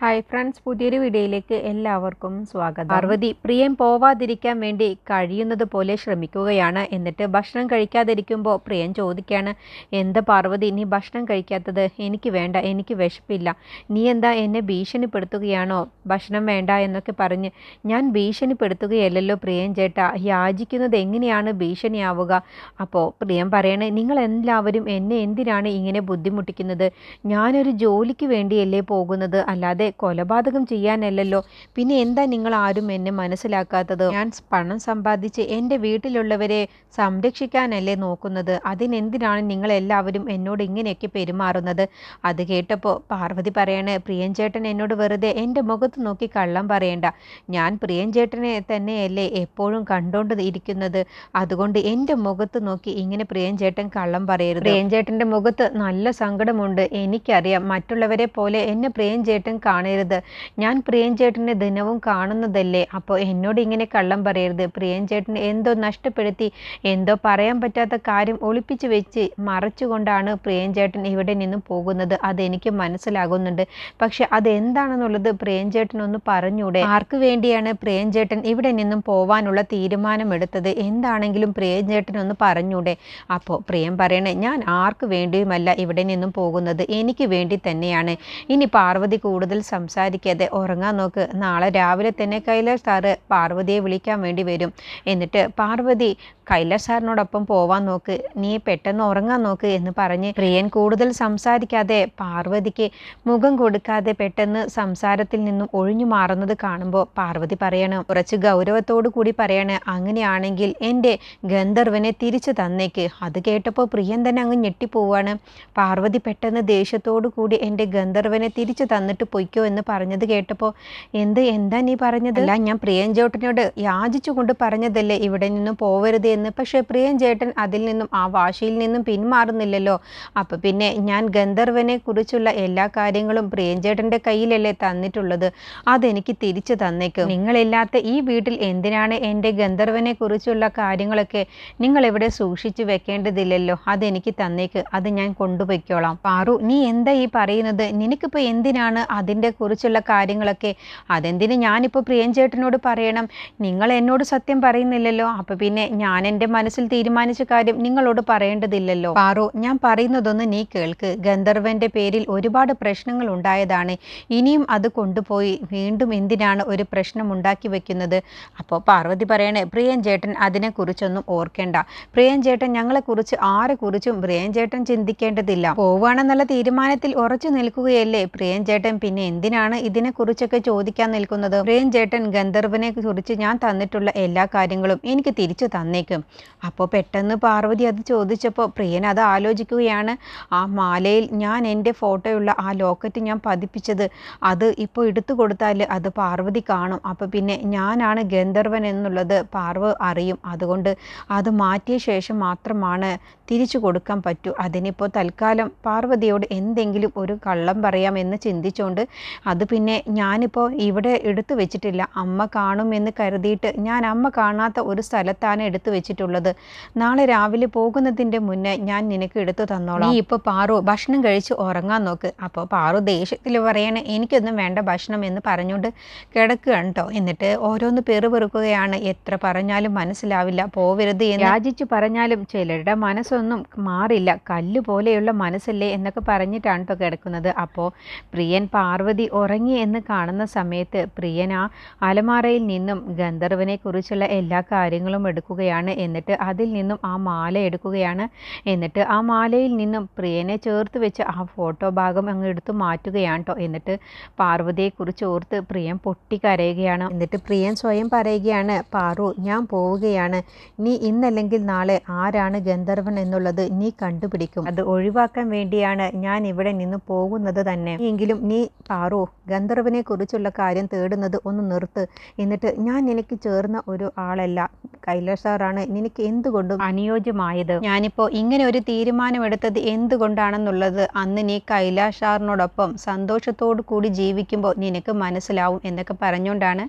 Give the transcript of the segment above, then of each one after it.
Hi friends, പുതിയൊരു വീഡിയോയിലേക്ക് എല്ലാവർക്കും സ്വാഗതം. പാർവതി പ്രിയൻ പോവാതിരിക്കാൻ വേണ്ടി കഴിയുന്നത് പോലെ ശ്രമിക്കുകയാണ്. എന്നിട്ട് ഭക്ഷണം കഴിക്കാതിരിക്കുമ്പോൾ പ്രിയൻ ചോദിക്കുകയാണ്, എന്താ പാർവതി നീ ഭക്ഷണം കഴിക്കാത്തത്? എനിക്ക് വേണ്ട, എനിക്ക് വിശപ്പില്ല. നീ എന്താ എന്നെ ഭീഷണിപ്പെടുത്തുകയാണോ? ഭക്ഷണം വേണ്ട എന്നൊക്കെ പറഞ്ഞ്. ഞാൻ ഭീഷണിപ്പെടുത്തുകയല്ലല്ലോ പ്രിയൻ ചേട്ടാ, യാചിക്കുന്നത് എങ്ങനെയാണ് ഭീഷണിയാവുക? അപ്പോൾ പ്രിയൻ പറയണേ, നിങ്ങളെല്ലാവരും എന്നെ എന്തിനാണ് ഇങ്ങനെ ബുദ്ധിമുട്ടിക്കുന്നത്? ഞാനൊരു ജോലിക്ക് വേണ്ടിയല്ലേ പോകുന്നത്, അല്ലാതെ കൊലപാതകം ചെയ്യാനല്ലല്ലോ. പിന്നെ എന്താ നിങ്ങൾ ആരും എന്നെ മനസ്സിലാക്കാത്തത്? ഞാൻ പണം സമ്പാദിച്ച് എൻ്റെ വീട്ടിലുള്ളവരെ സംരക്ഷിക്കാനല്ലേ നോക്കുന്നത്. അതിനെന്തിനാണ് നിങ്ങൾ എല്ലാവരും എന്നോട് ഇങ്ങനെയൊക്കെ പെരുമാറുന്നത്? അത് കേട്ടപ്പോൾ പാർവതി പറയണേ, പ്രിയൻ ചേട്ടൻ എന്നോട് വെറുതെ എൻ്റെ മുഖത്ത് നോക്കി കള്ളം പറയണ്ട. ഞാൻ പ്രിയൻ ചേട്ടനെ തന്നെയല്ലേ എപ്പോഴും കണ്ടോണ്ട് ഇരിക്കുന്നത്. അതുകൊണ്ട് എൻ്റെ മുഖത്ത് നോക്കി ഇങ്ങനെ പ്രിയൻ ചേട്ടൻ കള്ളം പറയരുത്. പ്രിയൻ ചേട്ടൻ്റെ മുഖത്ത് നല്ല സങ്കടമുണ്ട്, എനിക്കറിയാം. മറ്റുള്ളവരെ പോലെ എന്നെ പ്രിയൻ ചേട്ടൻ കാണരുത്. ഞാൻ പ്രിയൻ ചേട്ടനെ ദിനവും കാണുന്നതല്ലേ. അപ്പോൾ എന്നോട് ഇങ്ങനെ കള്ളം പറയരുത്. പ്രിയൻ ചേട്ടന് എന്തോ നഷ്ടപ്പെടുത്തി, എന്തോ പറയാൻ പറ്റാത്ത കാര്യം ഒളിപ്പിച്ച് വെച്ച് മറച്ചുകൊണ്ടാണ് പ്രിയൻ ചേട്ടൻ ഇവിടെ നിന്നും പോകുന്നത്. അതെനിക്ക് മനസ്സിലാകുന്നുണ്ട്. പക്ഷെ അതെന്താണെന്നുള്ളത് പ്രിയൻ ചേട്ടൻ ഒന്ന് പറഞ്ഞൂടെ? ആർക്ക് വേണ്ടിയാണ് പ്രിയൻ ചേട്ടൻ ഇവിടെ നിന്നും പോവാനുള്ള തീരുമാനമെടുത്തത്? എന്താണെങ്കിലും പ്രിയൻ ചേട്ടൻ ഒന്ന് പറഞ്ഞൂടെ? അപ്പോൾ പ്രിയൻ പറയണേ, ഞാൻ ആർക്ക് വേണ്ടിയുമല്ല ഇവിടെ നിന്നും പോകുന്നത്, എനിക്ക് വേണ്ടി തന്നെയാണ്. ഇനി പാർവതി കൂടുതൽ സംസാരിക്കാതെ ഉറങ്ങാൻ നോക്ക്. നാളെ രാവിലെ തന്നെ കൈലാഷ് സാറ് പാർവതിയെ വിളിക്കാൻ വേണ്ടി വരും. എന്നിട്ട് പാർവതി കൈലാഷ് സാറിനോടൊപ്പം പോവാൻ നോക്ക്, നീ പെട്ടെന്ന് ഉറങ്ങാൻ നോക്ക് എന്ന് പറഞ്ഞ് പ്രിയൻ കൂടുതൽ സംസാരിക്കാതെ പാർവതിക്ക് മുഖം കൊടുക്കാതെ പെട്ടെന്ന് സംസാരത്തിൽ നിന്നും ഒഴിഞ്ഞു മാറുന്നത് കാണുമ്പോൾ പാർവതി പറയണം, കുറച്ച് ഗൗരവത്തോടു കൂടി പറയാണ്, അങ്ങനെയാണെങ്കിൽ എൻ്റെ ഗന്ധർവനെ തിരിച്ചു തന്നേക്ക്. അത് കേട്ടപ്പോൾ പ്രിയൻ തന്നെ അങ്ങ് ഞെട്ടിപ്പോവാണ്. പാർവതി പെട്ടെന്ന് ദേഷ്യത്തോടു കൂടി എൻ്റെ ഗന്ധർവനെ തിരിച്ചു തന്നിട്ട് പൊയ്ക്കോ എന്ന് പറഞ്ഞത് കേട്ടപ്പോൾ, എന്താ നീ പറഞ്ഞത്? അല്ല, ഞാൻ പ്രിയൻ ചേട്ടനോട് യാചിച്ചു കൊണ്ട് പറഞ്ഞതല്ലേ ഇവിടെ നിന്നും പോവരുത് എന്ന്. പക്ഷേ പ്രിയൻ ചേട്ടൻ അതിൽ നിന്നും, ആ വാശിയിൽ നിന്നും പിന്മാറുന്നില്ലല്ലോ. അപ്പൊ പിന്നെ ഞാൻ ഗന്ധർവനെ കുറിച്ചുള്ള എല്ലാ കാര്യങ്ങളും പ്രിയൻ ചേട്ടൻ്റെ കയ്യിലല്ലേ തന്നിട്ടുള്ളത്, അതെനിക്ക് തിരിച്ചു തന്നേക്കും. നിങ്ങളില്ലാത്ത ഈ വീട്ടിൽ എന്തിനാണ് എൻ്റെ ഗന്ധർവനെ കുറിച്ചുള്ള കാര്യങ്ങളൊക്കെ നിങ്ങൾ ഇവിടെ സൂക്ഷിച്ചു വെക്കേണ്ടതില്ലല്ലോ. അതെനിക്ക് തന്നേക്ക്, അത് ഞാൻ കൊണ്ടുപോയിക്കോളാം. പാറു, നീ എന്താ ഈ പറയുന്നത്? നിനക്കിപ്പോൾ എന്തിനാണ് അതിൻ്റെ കുറിച്ചുള്ള കാര്യങ്ങളൊക്കെ? അതെന്തിന് ഞാനിപ്പോൾ പ്രിയൻ ചേട്ടനോട് പറയണം? നിങ്ങൾ എന്നോട് സത്യം പറയുന്നില്ലല്ലോ. അപ്പൊ പിന്നെ ഞാൻ എൻ്റെ മനസ്സിൽ തീരുമാനിച്ച കാര്യം നിങ്ങളോട് പറയേണ്ടതില്ലല്ലോ. പാറു, ഞാൻ പറയുന്നതൊന്ന് നീ കേൾക്ക്. ഗന്ധർവന്റെ പേരിൽ ഒരുപാട് പ്രശ്നങ്ങൾ ഉണ്ടായതാണ്. ഇനിയും അത് കൊണ്ടുപോയി വീണ്ടും എന്തിനാണ് ഒരു പ്രശ്നം ഉണ്ടാക്കി വെക്കുന്നത്? അപ്പോൾ പാർവതി പറയണേ, പ്രിയൻ ചേട്ടൻ അതിനെക്കുറിച്ചൊന്നും ഓർക്കേണ്ട. പ്രിയൻ ചേട്ടൻ ഞങ്ങളെക്കുറിച്ച് ആരെക്കുറിച്ചും പ്രിയൻ ചേട്ടൻ ചിന്തിക്കേണ്ടതില്ല. പോവുകയാണെന്നുള്ള തീരുമാനത്തിൽ ഉറച്ചു നിൽക്കുകയല്ലേ പ്രിയൻ ചേട്ടൻ. പിന്നെ എന്തിനാണ് ഇതിനെക്കുറിച്ചൊക്കെ ചോദിക്കാൻ നിൽക്കുന്നത്? പ്രിയൻ ചേട്ടൻ ഗന്ധർവനെ കുറിച്ച് ഞാൻ തന്നിട്ടുള്ള എല്ലാ കാര്യങ്ങളും എനിക്ക് തിരിച്ചു തന്നേക്കും. അപ്പോൾ പെട്ടെന്ന് പാർവതി അത് ചോദിച്ചപ്പോൾ പ്രിയൻ അത് ആലോചിക്കുകയാണ്. ആ മാലയിൽ ഞാൻ എൻ്റെ ഫോട്ടോയുള്ള ആ ലോക്കറ്റ് ഞാൻ പതിപ്പിച്ചത്, അത് ഇപ്പോൾ എടുത്തു കൊടുത്താൽ അത് പാർവതി കാണും. അപ്പോൾ പിന്നെ ഞാനാണ് ഗന്ധർവൻ എന്നുള്ളത് പാർവ അറിയും. അതുകൊണ്ട് അത് മാറ്റിയ ശേഷം മാത്രമാണ് തിരിച്ചു കൊടുക്കാൻ പറ്റൂ. അതിനിപ്പോൾ തൽക്കാലം പാർവതിയോട് എന്തെങ്കിലും ഒരു കള്ളം പറയാമെന്ന് ചിന്തിച്ചുകൊണ്ട് അത് പിന്നെ ഞാനിപ്പോൾ ഇവിടെ എടുത്തു വെച്ചിട്ടില്ല. അമ്മ കാണുമെന്ന് കരുതിയിട്ട് ഞാൻ അമ്മ കാണാത്ത ഒരു സ്ഥലത്താണ് എടുത്തു വെച്ചിട്ടുള്ളത്. നാളെ രാവിലെ പോകുന്നതിൻ്റെ മുന്നേ ഞാൻ നിനക്ക് എടുത്തു തന്നോളാം. നീ ഇപ്പോൾ പാറു ഭക്ഷണം കഴിച്ച് ഉറങ്ങാൻ നോക്ക്. അപ്പോൾ പാറു ദേഷ്യത്തിൽ പറയണേ, എനിക്കൊന്നും വേണ്ട ഭക്ഷണം എന്ന് പറഞ്ഞുകൊണ്ട് കിടക്കുകയാണ് കേട്ടോ. എന്നിട്ട് ഓരോന്ന് പെറുപെറുക്കുകയാണ്. എത്ര പറഞ്ഞാലും മനസ്സിലാവില്ല, പോവരുത് എന്ന് യാചിച്ചു പറഞ്ഞാലും ചിലരുടെ മനസ്സൊന്നും മാറില്ല, കല്ല് പോലെയുള്ള മനസ്സല്ലേ എന്നൊക്കെ പറഞ്ഞിട്ടാണ് കേട്ടോ കിടക്കുന്നത്. അപ്പോൾ പ്രിയൻ പാർവതി ഉറങ്ങി എന്ന് കാണുന്ന സമയത്ത് പ്രിയൻ ആ അലമാറയിൽ നിന്നും ഗന്ധർവനെ കുറിച്ചുള്ള എല്ലാ കാര്യങ്ങളും എടുക്കുകയാണ്. എന്നിട്ട് അതിൽ നിന്നും ആ മാല എടുക്കുകയാണ്. എന്നിട്ട് ആ മാലയിൽ നിന്നും പ്രിയനെ ചേർത്ത് വെച്ച് ആ ഫോട്ടോ ഭാഗം അങ്ങ് എടുത്ത് മാറ്റുകയാണ് കേട്ടോ. എന്നിട്ട് പാർവതിയെക്കുറിച്ച് ഓർത്ത് പ്രിയൻ പൊട്ടിക്കരയുകയാണ്. എന്നിട്ട് പ്രിയൻ സ്വയം പറയുകയാണ്, പാറു ഞാൻ പോവുകയാണ്. നീ ഇന്നല്ലെങ്കിൽ നാളെ ആരാണ് ഗന്ധർവൻ എന്നുള്ളത് നീ കണ്ടുപിടിക്കും. അത് ഒഴിവാക്കാൻ വേണ്ടിയാണ് ഞാൻ ഇവിടെ നിന്ന് പോകുന്നത് തന്നെ. എങ്കിലും നീ പാറു ഗന്ധർവനെ കുറിച്ചുള്ള കാര്യം തേടുന്നത് ഒന്ന് നിർത്ത്. എന്നിട്ട് ഞാൻ നിനക്ക് ചേർന്ന ഒരു ആളല്ല, കൈലാഷ് സാറാണ് നിനക്ക് എന്തുകൊണ്ടും അനുയോജ്യമായത്. ഞാനിപ്പോൾ ഇങ്ങനെ ഒരു തീരുമാനമെടുത്തത് എന്തുകൊണ്ടാണെന്നുള്ളത് അന്ന് നീ കൈലാഷ് സാറിനോടൊപ്പം സന്തോഷത്തോടു കൂടി ജീവിക്കുമ്പോൾ നിനക്ക് മനസ്സിലാവും എന്നൊക്കെ പറഞ്ഞുകൊണ്ടാണ്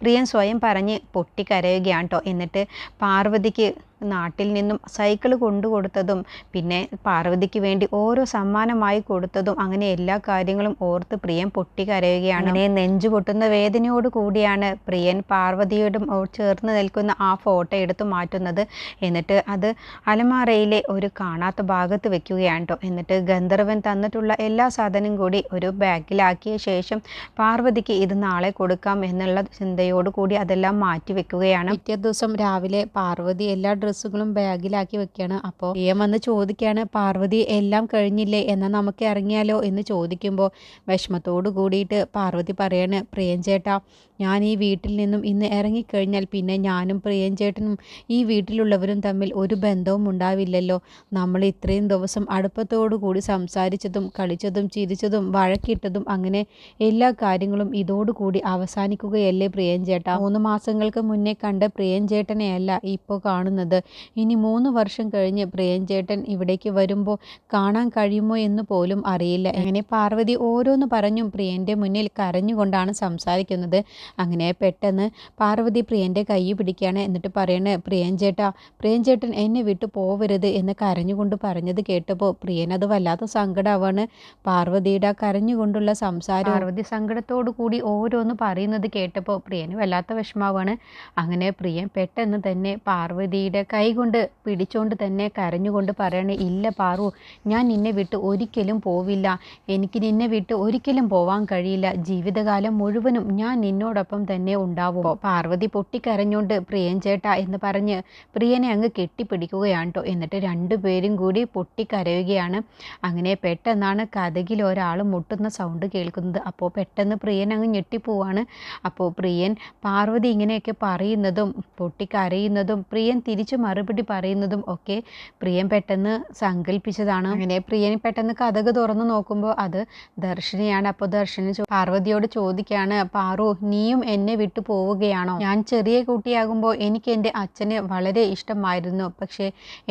പ്രിയൻ സ്വയം പറഞ്ഞ് പൊട്ടിക്കരയുകയാണ് കേട്ടോ. എന്നിട്ട് പാർവതിക്ക് നാട്ടിൽ നിന്നും സൈക്കിൾ കൊണ്ടു കൊടുത്തതും പിന്നെ പാർവതിക്ക് വേണ്ടി ഓരോ സമ്മാനമായി കൊടുത്തതും അങ്ങനെ എല്ലാ കാര്യങ്ങളും ഓർത്ത് പ്രിയൻ പൊട്ടിക്കരയുകയാണ്. അങ്ങനെ നെഞ്ചു പൊട്ടുന്ന വേദനയോട് കൂടിയാണ് പ്രിയൻ പാർവതിയോട് ചേർന്ന് നിൽക്കുന്ന ആ ഫോട്ടോ എടുത്ത് മാറ്റുന്നത്. എന്നിട്ട് അത് അലമാറയിലെ ഒരു കാണാത്ത ഭാഗത്ത് വെക്കുകയാണ് കേട്ടോ. എന്നിട്ട് ഗന്ധർവൻ തന്നിട്ടുള്ള എല്ലാ സാധനവും കൂടി ഒരു ബാഗിലാക്കിയ ശേഷം പാർവതിക്ക് ഇത് നാളെ കൊടുക്കാം എന്നുള്ള ചിന്തയോട് കൂടി അതെല്ലാം മാറ്റി വെക്കുകയാണ്. പിറ്റേ ദിവസം രാവിലെ പാർവതി എല്ലാ ഡ്രസ്സുകളും ബാഗിലാക്കി വെക്കുകയാണ്. അപ്പോൾ പ്രിയൻ വന്ന് ചോദിക്കുകയാണ്, പാർവതി എല്ലാം കഴിഞ്ഞില്ലേ, എന്നാൽ നമുക്ക് ഇറങ്ങിയാലോ എന്ന് ചോദിക്കുമ്പോൾ വിഷമത്തോട് കൂടിയിട്ട് പാർവതി പറയാണ്, പ്രിയൻ ചേട്ടാ, ഞാൻ ഈ വീട്ടിൽ നിന്നും ഇന്ന് ഇറങ്ങിക്കഴിഞ്ഞാൽ പിന്നെ ഞാനും പ്രിയൻ ചേട്ടനും ഈ വീട്ടിലുള്ളവരും തമ്മിൽ ഒരു ബന്ധവും ഉണ്ടാവില്ലല്ലോ. നമ്മൾ ഇത്രയും ദിവസം അടുപ്പത്തോടു കൂടി സംസാരിച്ചതും കളിച്ചതും ചിരിച്ചതും വഴക്കിട്ടതും അങ്ങനെ എല്ലാ കാര്യങ്ങളും ഇതോടുകൂടി അവസാനിക്കുകയല്ലേ പ്രിയൻ ചേട്ടാ. 3 മാസങ്ങൾക്ക് മുന്നേ കണ്ട പ്രിയൻ ചേട്ടനെയല്ല ഇപ്പോൾ കാണുന്നത്. ഇനി 3 വർഷം കഴിഞ്ഞ് പ്രിയൻ ചേട്ടൻ ഇവിടേക്ക് വരുമ്പോൾ കാണാൻ കഴിയുമോ എന്ന് പോലും അറിയില്ല. അങ്ങനെ പാർവതി ഓരോന്ന് പറഞ്ഞും പ്രിയൻ്റെ മുന്നിൽ കരഞ്ഞുകൊണ്ടാണ് സംസാരിക്കുന്നത്. അങ്ങനെ പെട്ടെന്ന് പാർവതി പ്രിയൻ്റെ കൈ പിടിക്കുകയാണ്. എന്നിട്ട് പറയണേ, പ്രിയൻ ചേട്ടാ, പ്രിയൻ ചേട്ടൻ എന്നെ വിട്ടു പോവരുത് എന്ന് കരഞ്ഞുകൊണ്ട് പറഞ്ഞത് കേട്ടപ്പോൾ പ്രിയൻ അത് വല്ലാത്ത സങ്കടമാവാണ്. പാർവതിയുടെ കരഞ്ഞുകൊണ്ടുള്ള സംസാരം, പാർവതി സങ്കടത്തോടു കൂടി ഓരോന്ന് പറയുന്നത് കേട്ടപ്പോൾ പ്രിയന് വല്ലാത്ത വിഷമാവാണ്. അങ്ങനെ പ്രിയൻ പെട്ടെന്ന് തന്നെ പാർവതിയുടെ കൈ കൊണ്ട് പിടിച്ചുകൊണ്ട് തന്നെ കരഞ്ഞുകൊണ്ട് പറയണേ, ഇല്ല പാറു, ഞാൻ നിന്നെ വിട്ട് ഒരിക്കലും പോവില്ല. എനിക്ക് നിന്നെ വിട്ട് ഒരിക്കലും പോവാൻ കഴിയില്ല. ജീവിതകാലം മുഴുവനും ഞാൻ നിന്നോടൊപ്പം തന്നെ ഉണ്ടാവും. പാർവതി പൊട്ടിക്കരഞ്ഞുകൊണ്ട് പ്രിയൻ ചേട്ടാ എന്ന് പറഞ്ഞ് പ്രിയനെ അങ്ങ് കെട്ടിപ്പിടിക്കുകയാണ് കേട്ടോ. എന്നിട്ട് രണ്ടുപേരും കൂടി പൊട്ടിക്കരയുകയാണ്. അങ്ങനെ പെട്ടെന്നാണ് കതകിൽ ഒരാൾ മുട്ടുന്ന സൗണ്ട് കേൾക്കുന്നത്. അപ്പോൾ പെട്ടെന്ന് പ്രിയൻ അങ്ങ് ഞെട്ടിപ്പോവാണ്. അപ്പോൾ പ്രിയൻ പാർവതി ഇങ്ങനെയൊക്കെ പറയുന്നതും പൊട്ടിക്കരയുന്നതും പ്രിയൻ തിരിച്ചു മറുപടി പറയുന്നതും ഒക്കെ പ്രിയൻ പെട്ടെന്ന് സങ്കല്പിച്ചതാണ്. അങ്ങനെ പ്രിയൻ പെട്ടെന്ന് കതക് തുറന്നു നോക്കുമ്പോൾ അത് ദർശനയാണ്. അപ്പോൾ ദർശന പാർവതിയോട് ചോദിക്കുകയാണ്, പാറു, നീയും എന്നെ വിട്ടു പോവുകയാണോ? ഞാൻ ചെറിയ കുട്ടിയാകുമ്പോൾ എനിക്ക് എൻ്റെ അച്ഛനെ വളരെ ഇഷ്ടമായിരുന്നു. പക്ഷേ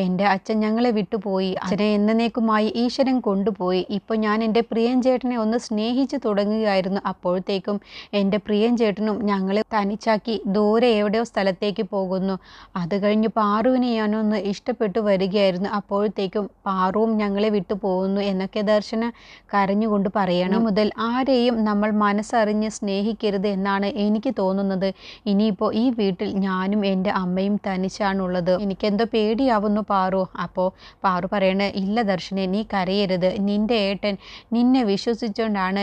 എൻ്റെ അച്ഛൻ ഞങ്ങളെ വിട്ടുപോയി. അച്ഛനെ എന്നേക്കുമായി ഈശ്വരൻ കൊണ്ടുപോയി. ഇപ്പോൾ ഞാൻ എൻ്റെ പ്രിയൻ ചേട്ടനെ ഒന്ന് സ്നേഹിച്ചു തുടങ്ങുകയായിരുന്നു. അപ്പോഴത്തേക്കും എൻ്റെ പ്രിയൻ ചേട്ടനും ഞങ്ങളെ തനിച്ചാക്കി ദൂരെ എവിടെയോ സ്ഥലത്തേക്ക് പോകുന്നു. അത് കഴിഞ്ഞ് പാറുവിനെ ഞാനൊന്ന് ഇഷ്ടപ്പെട്ടു വരികയായിരുന്നു. അപ്പോഴത്തേക്കും പാറുവും ഞങ്ങളെ വിട്ടു പോകുന്നു എന്നൊക്കെ ദർശന കരഞ്ഞുകൊണ്ട് പറയണം. മുതൽ ആരെയും നമ്മൾ മനസ്സറിഞ്ഞ് സ്നേഹിക്കരുത് എന്നാണ് എനിക്ക് തോന്നുന്നത്. ഇനിയിപ്പോൾ ഈ വീട്ടിൽ ഞാനും എൻ്റെ അമ്മയും തനിച്ചാണുള്ളത്. എനിക്കെന്തോ പേടിയാവുന്നു പാറു. അപ്പോൾ പാറു പറയണേ, ഇല്ല ദർശനെ, നീ കരയരുത്. നിൻ്റെ ഏട്ടൻ നിന്നെ വിശ്വസിച്ചുകൊണ്ടാണ്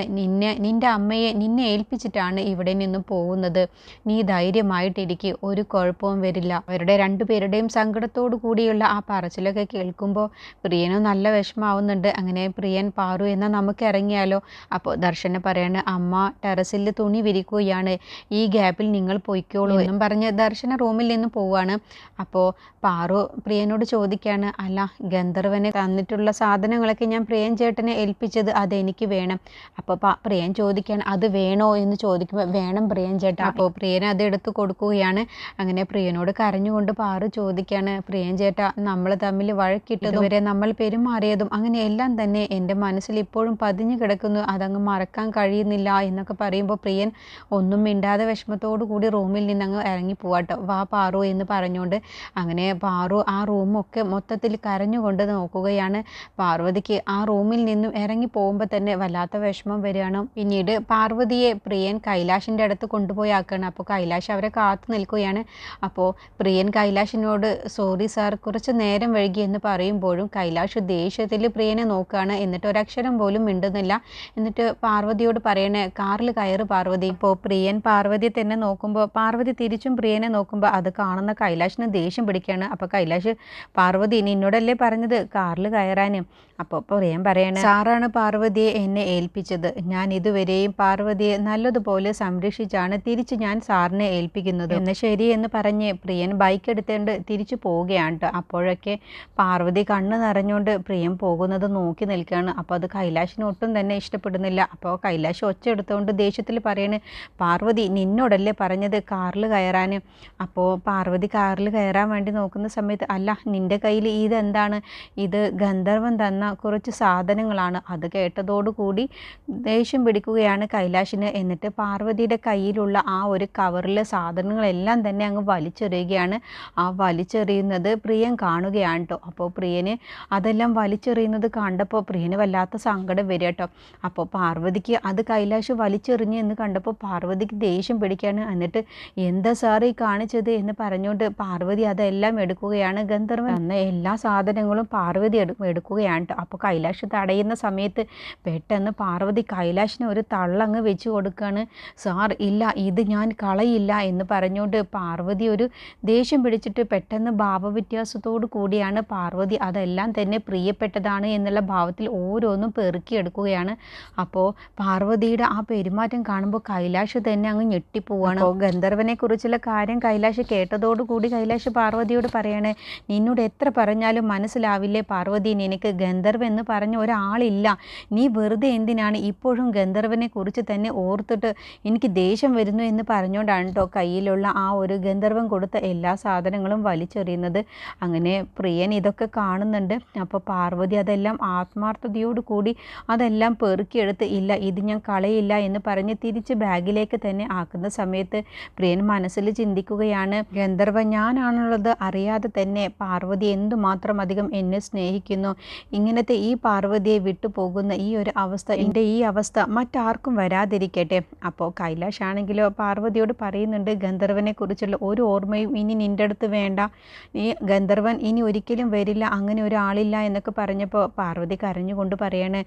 നിൻ്റെ അമ്മയെ നിന്നെ ഏൽപ്പിച്ചിട്ടാണ് ഇവിടെ നിന്ന് പോകുന്നത്. നീ ധൈര്യമായിട്ടിരിക്കുക, ഒരു കുഴപ്പവും വരില്ല. അവരുടെ രണ്ടുപേരുടെയും സങ്കടത്തോടു കൂടിയുള്ള ആ പറച്ചിലൊക്കെ കേൾക്കുമ്പോൾ പ്രിയനും നല്ല വിഷമാവുന്നുണ്ട്. അങ്ങനെ പ്രിയൻ, പാറു, എന്നാൽ നമുക്ക് ഇറങ്ങിയാലോ? അപ്പോൾ ദർശന പറയാണ്, അമ്മ ടെറസിൽ തുണി വിരിക്കുകയാണ്, ഈ ഗ്യാപ്പിൽ നിങ്ങൾ പൊയ്ക്കോളൂ എന്നും പറഞ്ഞ് ദർശന റൂമിൽ നിന്ന് പോവുകയാണ്. അപ്പോൾ പാറു പ്രിയനോട് ചോദിക്കുകയാണ്, അല്ല, ഗന്ധർവന് തന്നിട്ടുള്ള സാധനങ്ങളൊക്കെ ഞാൻ പ്രിയൻ ചേട്ടനെ ഏൽപ്പിച്ചത് അതെനിക്ക് വേണം. അപ്പോൾ പ്രിയൻ ചോദിക്കുകയാണ്, അത് വേണോ എന്ന് ചോദിക്കുമ്പോൾ വേണം പ്രിയൻ ചേട്ടാ. അപ്പോൾ പ്രിയൻ അത് എടുത്ത് കൊടുക്കുകയാണ്. അങ്ങനെ പ്രിയനോട് കരഞ്ഞുകൊണ്ട് പാറു ചോദിക്കുകയാണ്, പ്രിയൻ ചേട്ടാ, നമ്മൾ തമ്മിൽ വഴക്കിട്ടതും വരെ നമ്മൾ പെരുമാറിയതും അങ്ങനെ എല്ലാം തന്നെ എൻ്റെ മനസ്സിൽ ഇപ്പോഴും പതിഞ്ഞു കിടക്കുന്നു. അതങ്ങ് മറക്കാൻ കഴിയുന്നില്ല എന്നൊക്കെ പറയുമ്പോൾ പ്രിയൻ ഒന്നും മിണ്ടാതെ വിഷമത്തോടു കൂടി റൂമിൽ നിന്ന് അങ്ങ് ഇറങ്ങി പോവാട്ടോ. വാ പാറു എന്ന് പറഞ്ഞുകൊണ്ട് അങ്ങനെ പാറു ആ റൂമൊക്കെ മൊത്തത്തിൽ കരഞ്ഞുകൊണ്ട് നോക്കുകയാണ്. പാർവതിക്ക് ആ റൂമിൽ നിന്നും ഇറങ്ങി പോകുമ്പോൾ തന്നെ വല്ലാത്ത വിഷമം വരികയാണ്. പിന്നീട് പാർവതിയെ പ്രിയൻ കൈലാഷിൻ്റെ അടുത്ത് കൊണ്ടുപോയി ആക്കുകയാണ്. അപ്പോൾ കൈലാഷ് അവരെ കാത്തു നിൽക്കുകയാണ്. അപ്പോൾ പ്രിയൻ കൈലാഷിനോട് സോറി സാർ, കുറച്ച് നേരം വൈകി എന്ന് പറയുമ്പോഴും കൈലാഷ് ദേഷ്യത്തിൽ പ്രിയനെ നോക്കുകയാണ്. എന്നിട്ട് ഒരക്ഷരം പോലും മിണ്ടുന്നില്ല. എന്നിട്ട് പാർവതിയോട് പറയണേ, കാറിൽ കയറ് പാർവതി. ഇപ്പോൾ പ്രിയൻ പാർവതിയെ തന്നെ നോക്കുമ്പോൾ പാർവതി തിരിച്ചും പ്രിയനെ നോക്കുമ്പോൾ അത് കാണുന്ന കൈലാഷിന് ദേഷ്യം പിടിക്കുകയാണ്. അപ്പോൾ കൈലാഷ്, പാർവതി, നിന്നോടല്ലേ പറഞ്ഞത് കാറിൽ കയറാനും? അപ്പോൾ പ്രിയൻ പറയണേ, സാറാണ് പാർവതിയെ എന്നെ ഏൽപ്പിച്ചത്. ഞാൻ ഇതുവരെയും പാർവതിയെ നല്ലതുപോലെ സംരക്ഷിച്ചാണ് തിരിച്ച് ഞാൻ സാറിനെ ഏൽപ്പിക്കുന്നത് എന്ന്. ശരി എന്ന് പറഞ്ഞ് പ്രിയൻ ബൈക്ക് എടുത്തുകൊണ്ട് തിരിച്ചു പോവുകയാണ്. അപ്പോഴൊക്കെ പാർവതി കണ്ണ് നിറഞ്ഞുകൊണ്ട് പ്രിയൻ പോകുന്നത് നോക്കി നിൽക്കുകയാണ്. അപ്പോൾ അത് കൈലാഷിന് ഒട്ടും തന്നെ ഇഷ്ടപ്പെടുന്നില്ല. അപ്പോൾ കൈലാഷ് ഒച്ച എടുത്തുകൊണ്ട് ദേഷ്യത്തിൽ പറയണ്, പാർവതി, നിന്നോടല്ലേ പറഞ്ഞത് കാറിൽ കയറാൻ? അപ്പോൾ പാർവതി കാറിൽ കയറാൻ വേണ്ടി നോക്കുന്ന സമയത്ത്, അല്ല, നിൻ്റെ കയ്യിൽ ഇതെന്താണ്? ഇത് ഗന്ധർവൻ തന്ന കുറച്ച് സാധനങ്ങളാണ്. അത് കേട്ടതോടുകൂടി ദേഷ്യം പിടിക്കുകയാണ് കൈലാഷിന്. എന്നിട്ട് പാർവതിയുടെ കയ്യിലുള്ള ആ ഒരു കവറിലെ സാധനങ്ങളെല്ലാം തന്നെ അങ്ങ് വലിച്ചെറിയുകയാണ്. ആ വലിച്ചെറിയുന്നത് പ്രിയൻ കാണുകയാണ് കേട്ടോ. അപ്പോൾ പ്രിയന് അതെല്ലാം വലിച്ചെറിയുന്നത് കണ്ടപ്പോൾ പ്രിയന് വല്ലാത്ത സങ്കടം വരിക കേട്ടോ. അപ്പോൾ പാർവതിക്ക് അത് കൈലാഷ് വലിച്ചെറിഞ്ഞു എന്ന് കണ്ടപ്പോൾ പാർവതിക്ക് ദേഷ്യം പിടിക്കുകയാണ്. എന്നിട്ട് എന്താ സാർ ഈ കാണിച്ചത് എന്ന് പറഞ്ഞുകൊണ്ട് പാർവതി അതെല്ലാം എടുക്കുകയാണ്. ഗന്ധർവൻ തന്ന എല്ലാ സാധനങ്ങളും പാർവതി എടുക്കുകയാണ് കേട്ടോ. അപ്പോൾ കൈലാഷ് തടയുന്ന സമയത്ത് പെട്ടെന്ന് പാർവതി കൈലാഷിന് ഒരു തള്ളങ്ങ് വെച്ച് കൊടുക്കുകയാണ്. സാർ ഇല്ല, ഇത് ഞാൻ കളയില്ല എന്ന് പറഞ്ഞുകൊണ്ട് പാർവതി ഒരു ദേഷ്യം പിടിച്ചിട്ട് പെട്ടെന്ന് ഭാവവ്യത്യാസത്തോടു കൂടിയാണ് പാർവതി അതെല്ലാം തന്നെ പ്രിയപ്പെട്ടതാണ് എന്നുള്ള ഭാവത്തിൽ ഓരോന്നും പെറുക്കിയെടുക്കുകയാണ്. അപ്പോൾ പാർവതിയുടെ ആ പെരുമാറ്റം കാണുമ്പോൾ കൈലാഷ് തന്നെ അങ്ങ് ഞെട്ടിപ്പോവാണ്. അപ്പോൾ ഗന്ധർവനെ കുറിച്ചുള്ള കാര്യം കൈലാഷ് കേട്ടതോടുകൂടി കൈലാഷ് പാർവതിയോട് പറയണേ, നിന്നോട് എത്ര പറഞ്ഞാലും മനസ്സിലാവില്ലേ പാർവതി, നിനക്ക് ഗന്ധർവൻ എന്ന് പറഞ്ഞ ഒരാളില്ല. നീ വെറുതെ എന്തിനാണ് ഇപ്പോഴും ഗന്ധർവനെ കുറിച്ച് തന്നെ ഓർത്തിട്ട് എനിക്ക് ദേഷ്യം വരുന്നു എന്ന് പറഞ്ഞുകൊണ്ടാണ് കേട്ടോ കയ്യിലുള്ള ആ ഒരു ഗന്ധർവൻ കൊടുത്ത എല്ലാ സാധനങ്ങളും വലിച്ചെറിയുന്നത്. അങ്ങനെ പ്രിയൻ ഇതൊക്കെ കാണുന്നുണ്ട്. അപ്പോൾ പാർവതി അതെല്ലാം ആത്മാർത്ഥതയോട് കൂടി അതെല്ലാം പെറുക്കിയെടുത്ത് ഇല്ല, ഇത് ഞാൻ കളയില്ല എന്ന് പറഞ്ഞ് തിരിച്ച് ബാഗിലേക്ക് തന്നെ ആക്കുന്ന സമയത്ത് പ്രിയൻ മനസ്സിൽ ചിന്തിക്കുകയാണ്, ഗന്ധർവൻ ഞാനാണുള്ളത് അറിയാതെ തന്നെ പാർവതി എന്തുമാത്രം അധികം എന്നെ സ്നേഹിക്കുന്നു. ഇങ്ങനത്തെ ഈ പാർവതിയെ വിട്ടുപോകുന്ന ഈ ഒരു അവസ്ഥ, എൻ്റെ ഈ അവസ്ഥ മറ്റാർക്കും വരാതിരിക്കട്ടെ. അപ്പോൾ കൈലാഷ് ആണെങ്കിലോ പാർവതിയോട് പറയുന്നുണ്ട്, ഗന്ധർവനെ കുറിച്ചുള്ള ഒരു ഓർമ്മയും ഇനി നിൻ്റെ അടുത്ത് വേണ്ട, ഈ ഗന്ധർവൻ ഇനി ഒരിക്കലും വരില്ല, അങ്ങനെ ഒരാളില്ല എന്നൊക്കെ പറഞ്ഞപ്പോൾ പാർവതി കരഞ്ഞുകൊണ്ട് പറയാണ്,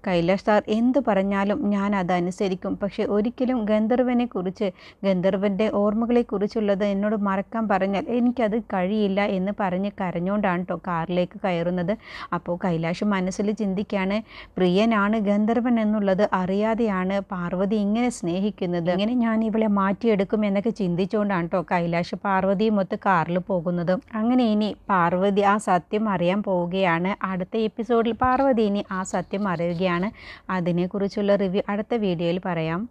കൈലാഷ് സാർ എന്ത് പറഞ്ഞാലും ഞാൻ അതനുസരിക്കും, പക്ഷെ ഒരിക്കലും ഗന്ധർവനെ കുറിച്ച് ഗന്ധർവൻ്റെ ഓർമ്മകളെക്കുറിച്ചുള്ളത് എന്നോട് മറക്കാൻ പറഞ്ഞാൽ എനിക്കത് കഴിയില്ല എന്ന് പറഞ്ഞ് കരഞ്ഞുകൊണ്ടാണ് കേട്ടോ കാറിലേക്ക് കയറുന്നത്. അപ്പോൾ കൈലാഷ് മനസ്സിൽ ചിന്തിക്കുകയാണ്, പ്രിയനാണ് ഗന്ധർവൻ എന്നുള്ളത് അറിയാതെയാണ് പാർവതി ഇങ്ങനെ സ്നേഹിക്കുന്നത്, ഇങ്ങനെ ഞാൻ ഇവളെ മാറ്റിയെടുക്കും എന്നൊക്കെ ചിന്തിച്ചുകൊണ്ടാണ് കേട്ടോ കൈലാഷ് പാർവതിയും ഒത്ത് കാറിൽ പോകുന്നത്. അങ്ങനെ ഇനി പാർവതി ആ സത്യം അറിയാൻ പോവുകയാണ്. അടുത്ത എപ്പിസോഡിൽ പാർവതി ഇനി ആ സത്യം അറിയുകയാണ്. അതിനെക്കുറിച്ചുള്ള റിവ്യൂ അടുത്ത വീഡിയോയിൽ പറയാം.